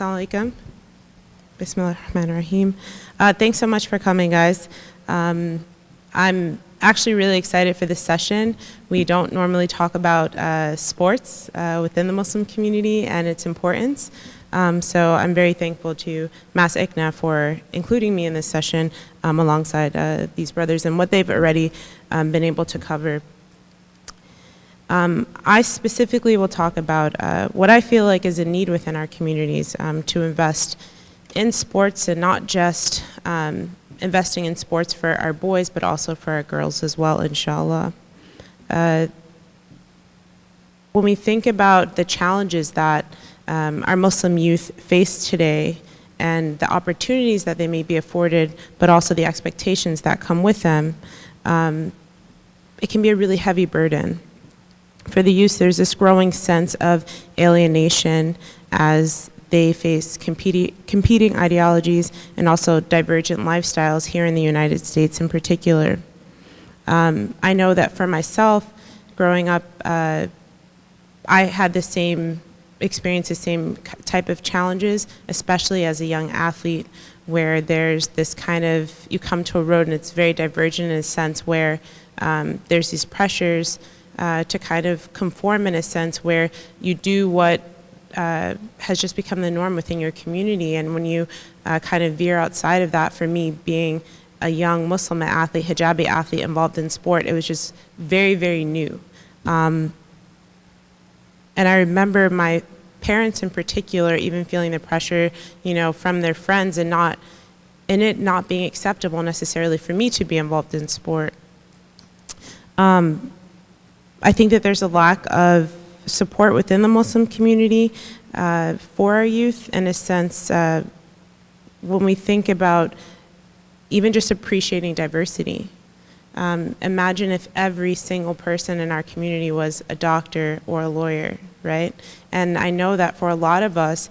Assalamu alaikum. Bismillahirrahmanirrahim. Thanks so much for coming, guys. I'm actually really excited for this session. We don't normally talk about sports within the Muslim community and its importance. So I'm very thankful to MAS-ICNA for including me in this session alongside these brothers and what they've already been able to cover. I specifically will talk about what I feel like is a need within our communities to invest in sports, and not just investing in sports for our boys, but also for our girls as well, inshallah. When we think about the challenges that our Muslim youth face today and the opportunities that they may be afforded, but also the expectations that come with them, it can be a really heavy burden. For the youth, there's this growing sense of alienation as they face competing ideologies and also divergent lifestyles here in the United States in particular. I know that for myself, growing up, I had the same experience, the same type of challenges, especially as a young athlete, where there's this kind of, you come to a road and it's very divergent in a sense where there's these pressures to kind of conform in a sense where you do what has just become the norm within your community. And when you kind of veer outside of that, for me, being a young Muslim athlete, hijabi athlete involved in sport, it was just very, very new. And I remember my parents in particular even feeling the pressure, you know, from their friends and it not being acceptable necessarily for me to be involved in sport. I think that there's a lack of support within the Muslim community for our youth, in a sense, when we think about even just appreciating diversity. Imagine if every single person in our community was a doctor or a lawyer, right? And I know that for a lot of us,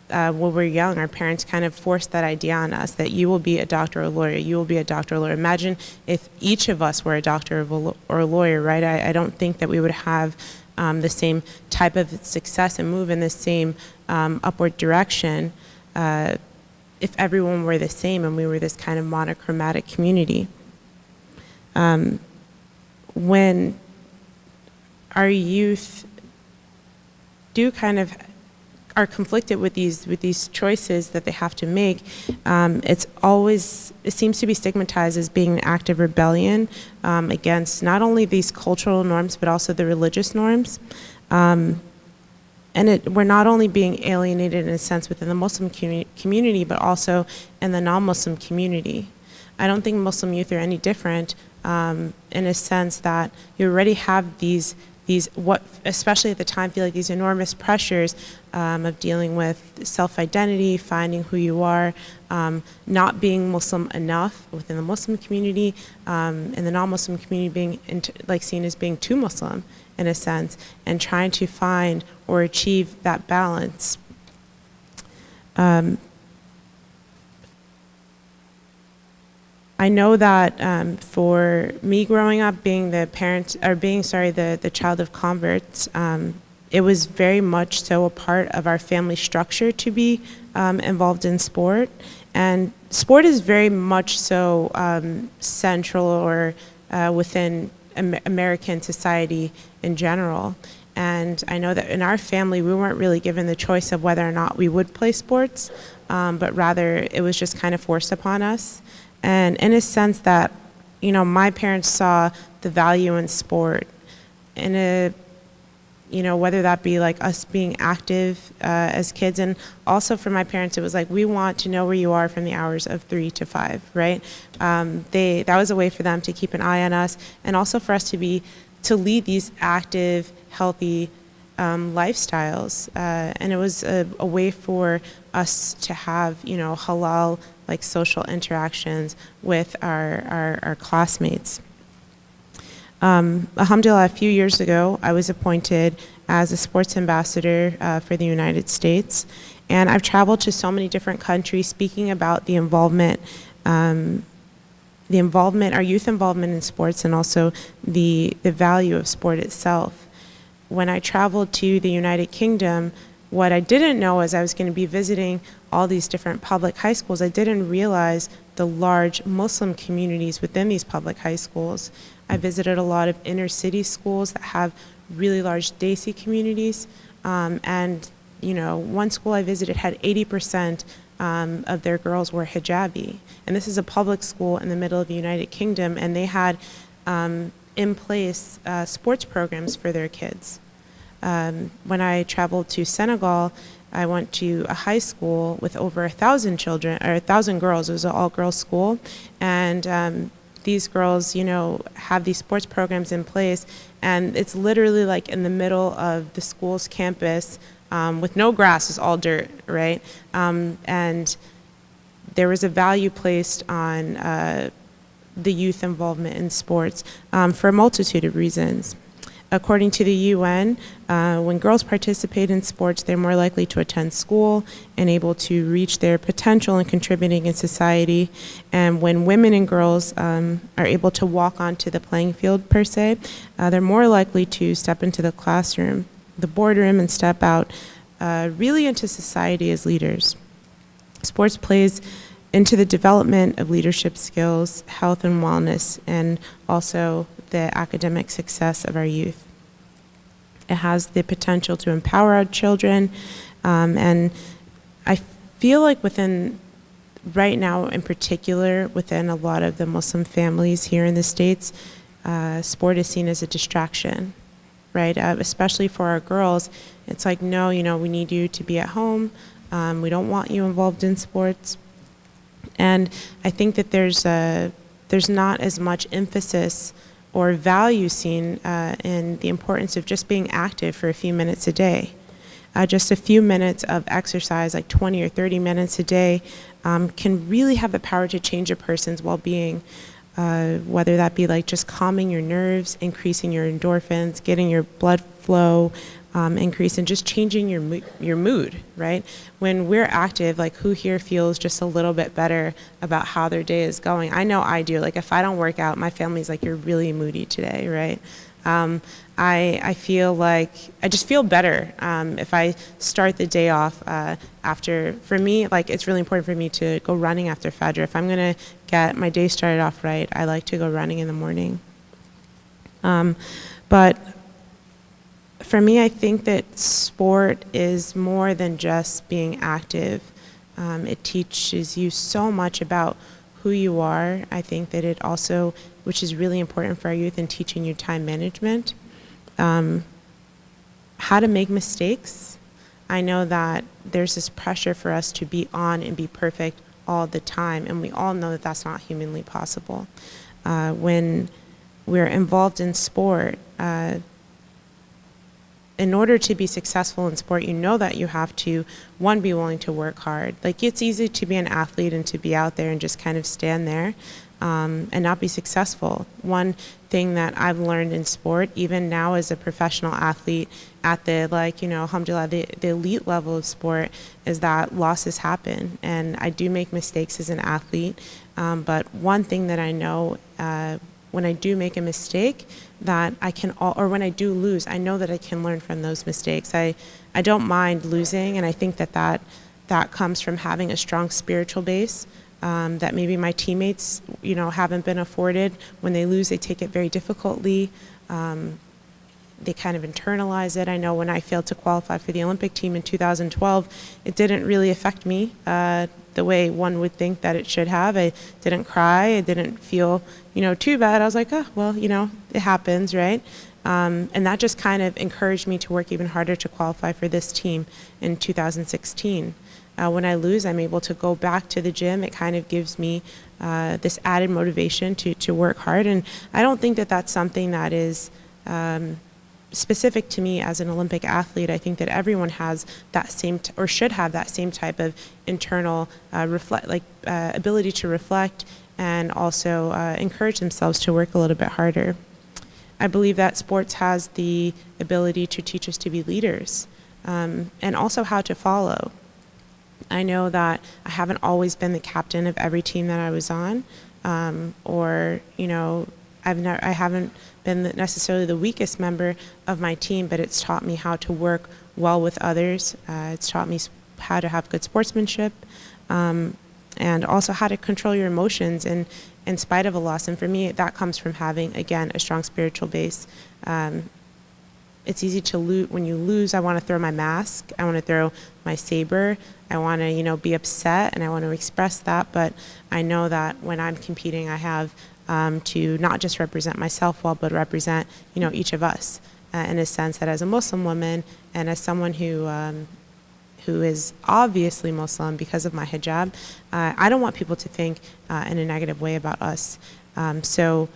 when we're young, our parents kind of forced that idea on us, that you will be a doctor or a lawyer, you will be a doctor or a lawyer. Imagine if each of us were a doctor or a lawyer, right? I don't think that we would have the same type of success and move in the same upward direction if everyone were the same and we were this kind of monochromatic community. When our youth do kind of are conflicted with these choices that they have to make, it seems to be stigmatized as being an act of rebellion against not only these cultural norms but also the religious norms. And we're not only being alienated in a sense within the Muslim community, but also in the non-Muslim community. I don't think Muslim youth are any different in a sense that you already have these what, especially at the time, feel like these enormous pressures of dealing with self-identity, finding who you are, not being Muslim enough within the Muslim community, and the non-Muslim community being seen as being too Muslim in a sense, and trying to find or achieve that balance. I know that for me growing up, being the child of converts, it was very much so a part of our family structure to be involved in sport. And sport is very much so central or within American society in general. And I know that in our family, we weren't really given the choice of whether or not we would play sports, but rather it was just kind of forced upon us. And in a sense that, you know, my parents saw the value in sport, whether that be like us being active as kids, and also for my parents, it was like, we want to know where you are from the hours of 3 to 5, right? That was a way for them to keep an eye on us, and also for us to lead these active, healthy lifestyles. And it was a way for us to have, you know, halal, like social interactions with our classmates. Alhamdulillah, a few years ago, I was appointed as a sports ambassador for the United States. And I've traveled to so many different countries speaking about the involvement, our youth involvement in sports, and also the value of sport itself. When I traveled to the United Kingdom, What I didn't know as I was going to be visiting all these different public high schools, I didn't realize the large Muslim communities within these public high schools. I visited a lot of inner city schools that have really large Desi communities, and one school I visited had 80% of their girls were hijabi. And this is a public school in the middle of the United Kingdom, and they had in place sports programs for their kids. When I traveled to Senegal, I went to a high school with over 1,000 children, or 1,000 girls. It was an all-girls school, and these girls, have these sports programs in place, and it's literally like in the middle of the school's campus with no grass, it's all dirt, right? And there was a value placed on the youth involvement in sports for a multitude of reasons. According to the UN, when girls participate in sports, they're more likely to attend school and able to reach their potential in contributing in society. And when women and girls are able to walk onto the playing field, per se, they're more likely to step into the classroom, the boardroom, and step out really into society as leaders. Sports plays into the development of leadership skills, health and wellness, and also the academic success of our youth. It has the potential to empower our children, and I feel like right now in particular, within a lot of the Muslim families here in the States, sport is seen as a distraction, right? Especially for our girls, it's like, no, we need you to be at home. We don't want you involved in sports. And I think that there's not as much emphasis or value seen in the importance of just being active for a few minutes a day. Just a few minutes of exercise, like 20 or 30 minutes a day, can really have the power to change a person's well-being, whether that be like just calming your nerves, increasing your endorphins, getting your blood flow increase, and just changing your mood, right? When we're active, like who here feels just a little bit better about how their day is going? I know I do. Like if I don't work out, my family's like, you're really moody today, right? I feel like I just feel better if I start the day off after. For me, like it's really important for me to go running after Fajr. If I'm gonna get my day started off right, I like to go running in the morning. But for me, I think that sport is more than just being active. It teaches you so much about who you are. I think that it also, which is really important for our youth, in teaching you time management, how to make mistakes. I know that there's this pressure for us to be on and be perfect all the time, and we all know that that's not humanly possible. When we're involved in sport, in order to be successful in sport, you know that you have to, one, be willing to work hard. Like it's easy to be an athlete and to be out there and just kind of stand there and not be successful. One thing that I've learned in sport, even now as a professional athlete at the, alhamdulillah, the elite level of sport, is that losses happen. And I do make mistakes as an athlete, but one thing that I know, when I do make a mistake, that I can, or when I do lose, I know that I can learn from those mistakes. I don't mind losing, and I think that comes from having a strong spiritual base that maybe my teammates, haven't been afforded. When they lose, they take it very difficultly. They kind of internalize it. I know when I failed to qualify for the Olympic team in 2012, it didn't really affect me the way one would think that it should have. I didn't cry. I didn't feel, too bad. I was like, oh, well, it happens, right? And that just kind of encouraged me to work even harder to qualify for this team in 2016. When I lose, I'm able to go back to the gym. It kind of gives me this added motivation to work hard. And I don't think that that's something that is specific to me as an Olympic athlete. I think that everyone has that same, or should have that same type of internal ability to reflect and also encourage themselves to work a little bit harder. I believe that sports has the ability to teach us to be leaders and also how to follow. I know that I haven't always been the captain of every team that I was on, or I haven't been necessarily the weakest member of my team, but it's taught me how to work well with others. It's taught me how to have good sportsmanship, and also how to control your emotions in spite of a loss. And for me, that comes from having, again, a strong spiritual base. It's easy to lose. When you lose, I want to throw my mask. I want to throw my saber. I want to, be upset, and I want to express that. But I know that when I'm competing, I have to not just represent myself well, but represent, each of us in a sense that as a Muslim woman and as someone who is obviously Muslim because of my hijab, I don't want people to think in a negative way about us. So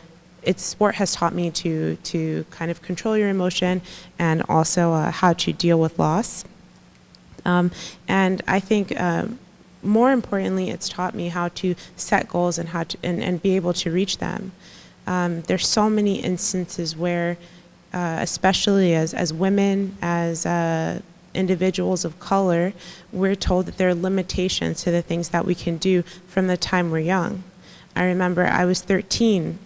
sport has taught me to kind of control your emotion and also how to deal with loss. And I think more importantly, it's taught me how to set goals and how to and be able to reach them. There's so many instances where, especially as women, as individuals of color, we're told that there are limitations to the things that we can do from the time we're young. I remember I was 13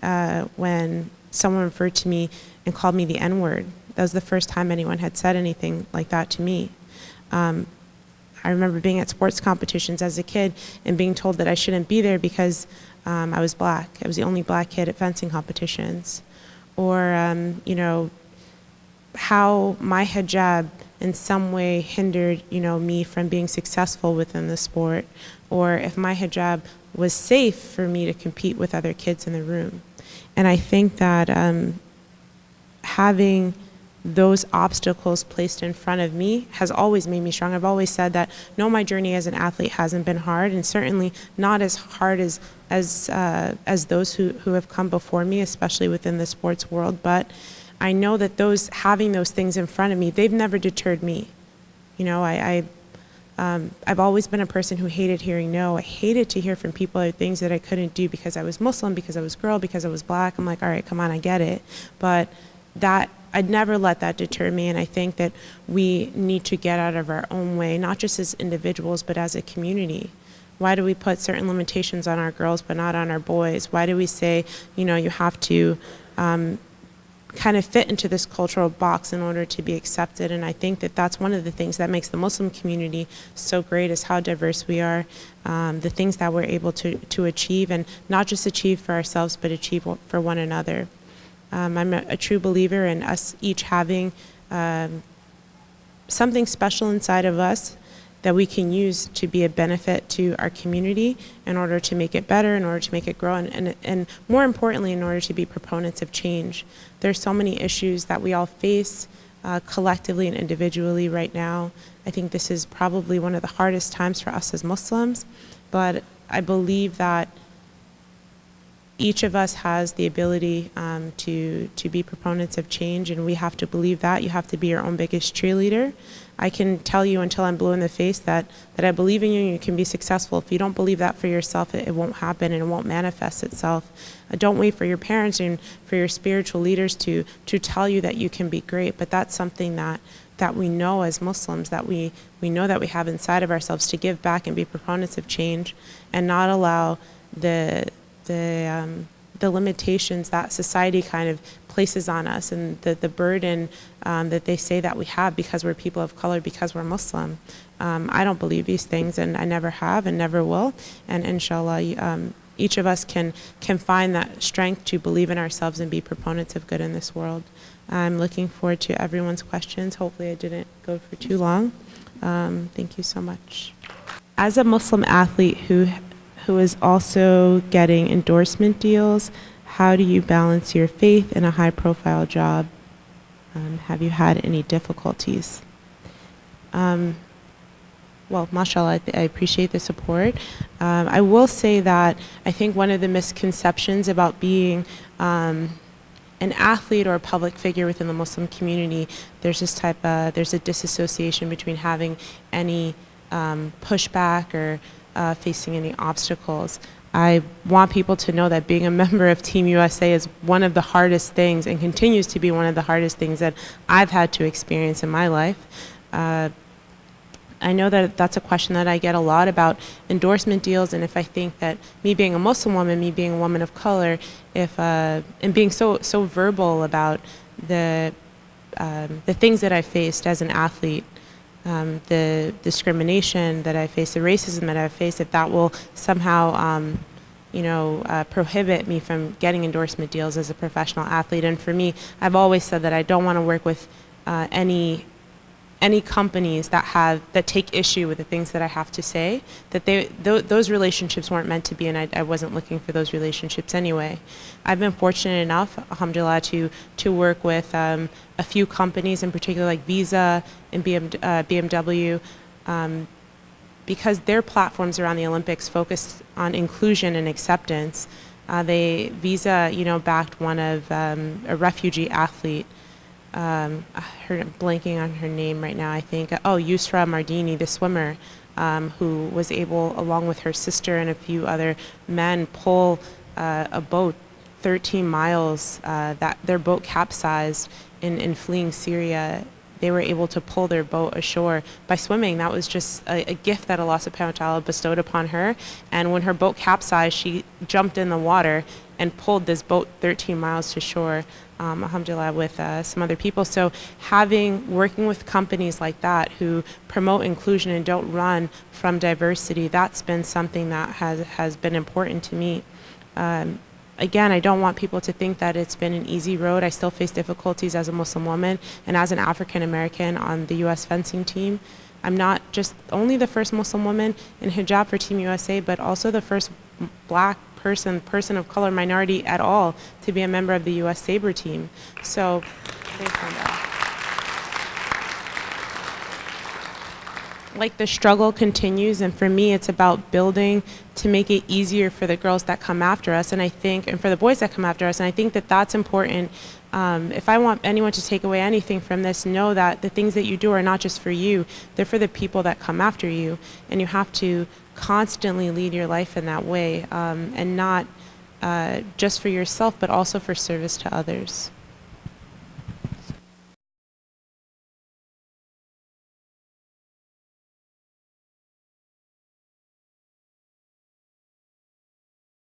when someone referred to me and called me the N-word. That was the first time anyone had said anything like that to me. I remember being at sports competitions as a kid and being told that I shouldn't be there because I was black. I was the only black kid at fencing competitions. Or, how my hijab in some way hindered, me from being successful within the sport, or if my hijab was safe for me to compete with other kids in the room. And I think that having those obstacles placed in front of me has always made me strong. I've always said that, no, my journey as an athlete hasn't been hard, and certainly not as hard as those who have come before me, especially within the sports world. But I know that having those things in front of me, they've never deterred me. I've always been a person who hated hearing no. I hated to hear from people things that I couldn't do because I was Muslim, because I was girl, because I was black. I'm like, all right, come on, I get it. But I'd never let that deter me, and I think that we need to get out of our own way, not just as individuals, but as a community. Why do we put certain limitations on our girls but not on our boys? Why do we say, you have to kind of fit into this cultural box in order to be accepted? And I think that that's one of the things that makes the Muslim community so great, is how diverse we are, the things that we're able to achieve, and not just achieve for ourselves, but achieve for one another. I'm a true believer in us each having something special inside of us that we can use to be a benefit to our community in order to make it better, in order to make it grow, and more importantly, in order to be proponents of change. There's so many issues that we all face collectively and individually right now. I think this is probably one of the hardest times for us as Muslims, but I believe that each of us has the ability to be proponents of change, and we have to believe that. You have to be your own biggest cheerleader. I can tell you until I'm blue in the face that I believe in you and you can be successful. If you don't believe that for yourself, it won't happen and it won't manifest itself. Don't wait for your parents and for your spiritual leaders to tell you that you can be great, but that's something that we know as Muslims, that we know that we have inside of ourselves, to give back and be proponents of change and not allow the limitations that society kind of places on us, and the burden that they say that we have because we're people of color, because we're Muslim. I don't believe these things, and I never have and never will. And inshallah, each of us can find that strength to believe in ourselves and be proponents of good in this world. I'm looking forward to everyone's questions. Hopefully I didn't go for too long. Thank you so much. As a Muslim athlete who is also getting endorsement deals, how do you balance your faith in a high-profile job? Have you had any difficulties? Well, mashallah, I appreciate the support. I will say that I think one of the misconceptions about being an athlete or a public figure within the Muslim community, there's a disassociation between having any pushback or facing any obstacles. I want people to know that being a member of Team USA is one of the hardest things, and continues to be one of the hardest things that I've had to experience in my life. I know that that's a question that I get a lot about endorsement deals, and if I think that me being a Muslim woman, me being a woman of color, and being so verbal about the things that I faced as an athlete, the discrimination that I faced, the racism that I faced, if that will somehow prohibit me from getting endorsement deals as a professional athlete. And for me, I've always said that I don't want to work with any companies that take issue with the things that I have to say, that those relationships weren't meant to be, and I wasn't looking for those relationships anyway. I've been fortunate enough, alhamdulillah, to work with a few companies, in particular like Visa and BMW, because their platforms around the Olympics focused on inclusion and acceptance. Visa, backed one of a refugee athlete. I'm blanking on her name right now, I think. Yusra Mardini, the swimmer, who was able, along with her sister and a few other men, pull a boat 13 miles. That their boat capsized in fleeing Syria. They were able to pull their boat ashore by swimming. That was just a gift that Allah subhanahu wa ta'ala bestowed upon her. And when her boat capsized, she jumped in the water and pulled this boat 13 miles to shore, alhamdulillah, with some other people. So working with companies like that who promote inclusion and don't run from diversity, that's been something that has been important to me. Again, I don't want people to think that it's been an easy road. I still face difficulties as a Muslim woman and as an African American on the U.S. fencing team. I'm not just only the first Muslim woman in hijab for Team USA, but also the first black person of color, minority at all, to be a member of the U.S. Sabre team. So, thanks on that. Like, the struggle continues, and for me it's about building to make it easier for the girls that come after us, and for the boys that come after us, and I think that that's important. If I want anyone to take away anything from this, know that the things that you do are not just for you, they're for the people that come after you, and you have to constantly lead your life in that way, and not just for yourself, but also for service to others.